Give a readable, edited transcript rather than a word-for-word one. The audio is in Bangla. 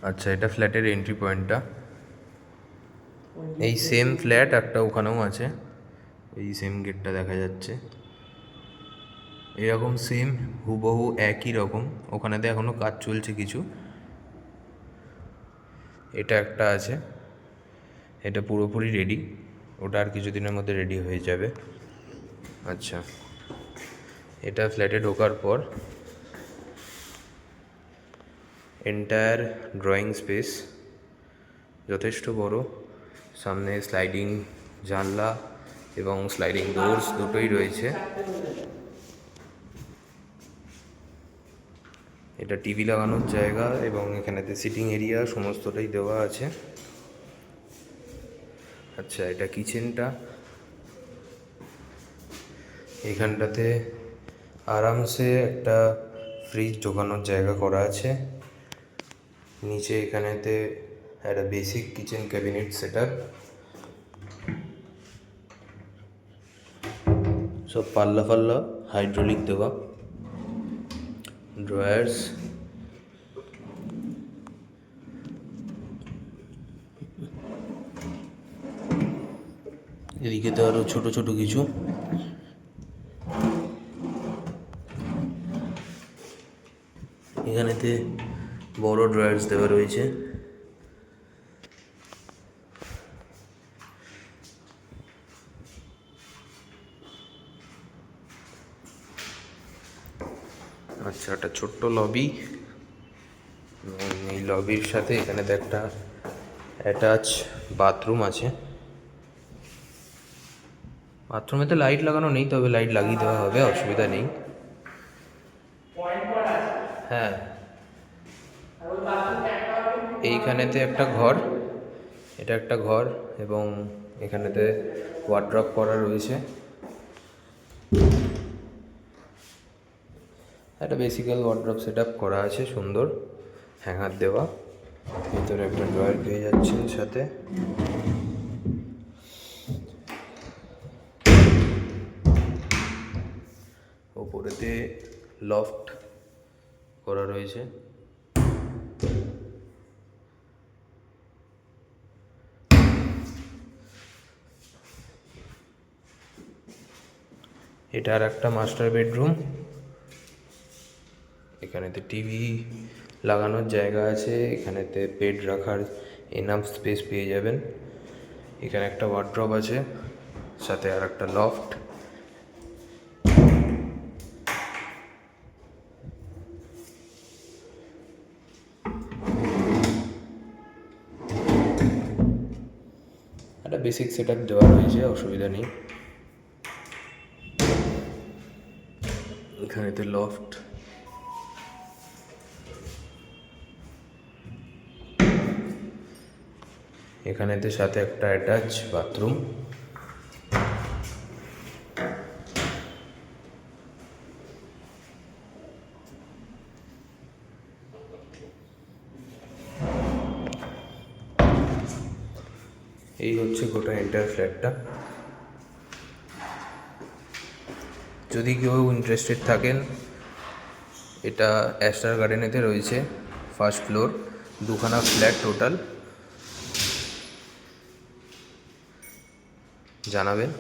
আচ্ছা, এটা ফ্ল্যাটের এন্ট্রি পয়েন্টটা। এই সেম ফ্ল্যাট একটা ওখানেও আছে, এই সেম গেটটা দেখা যাচ্ছে, এরকম সেম হুবহু একই রকম। ওখানেতে এখনও কাজ চলছে কিছু। এটা একটা আছে, এটা পুরোপুরি রেডি, ওটা আর কিছুদিনের মধ্যে রেডি হয়ে যাবে। আচ্ছা, এটা ফ্ল্যাটে ঢোকার পর এন্টায়ার ড্রয়িং স্পেস যথেষ্ট বড়, সামনে স্লাইডিং জানলা এবং স্লাইডিং ডোরস দুটোই রয়েছে। এটা টিভি লাগানোর জায়গা এবং এখানেতে সিটিং এরিয়া সমস্তটাই দেওয়া আছে। আচ্ছা, এটা কিচেনটা। এখানটাতে আরামসে একটা ফ্রিজ ঢোকানোর জায়গা করা আছে। নিচে এখানেতে একটা basic kitchen cabinet set up, সব পাল্লা পাল্লা হাইড্রোলিক দেওয়া, ড্রয়ার্স, এদিকে তো আরও ছোটো ছোটো কিছু। এখানেতে বড় ড্রয়ার্স দেওয়া রয়েছে। আচ্ছা, একটা ছোট্ট লবি, এই লবির সাথে এখানেতে একটা অ্যাটাচ বাথরুম আছে। বাথরুমেতে লাইট লাগানো নেই, তবে লাইট লাগিয়ে দেওয়া হবে, অসুবিধা নেই। হ্যাঁ, এইখানেতে একটা ঘর, এটা একটা ঘর এবং এখানেতে ওয়ার্ড্রপ করা রয়েছে। একটা বেসিক্যাল ওয়ার্ড্রপ সেট আপ করা আছে, সুন্দর হ্যাঙ্গার দেওয়া। ভিতরে একটা ড্রয়ার পেয়ে যাচ্ছেন সাথে। ওপরেতে লফট করা রয়েছে। এটা আর একটা মাস্টার বেডরুম। এখানেতে টিভি লাগানোর জায়গা আছে, এখানেতে বেড রাখার এনাফ স্পেস পেয়ে যাবেন। এখানে একটা ওয়ার্ড্রপ আছে, সাথে আর একটা লফট। একটা বেসিক সেট আপ দেওয়া রয়েছে, অসুবিধা নেই। এখানেতে লফট, এখানেতে সাথে একটা অ্যাটাচ বাথরুম। এই হচ্ছে গোটা এন্টায়ার ফ্ল্যাটটা। যদি কেউ ইন্টারেস্টেড থাকেন, এটা অ্যাস্টার গার্ডেনেতে রয়েছে, ফার্স্ট ফ্লোর, দুখানা ফ্ল্যাট টোটাল। জানাবেন।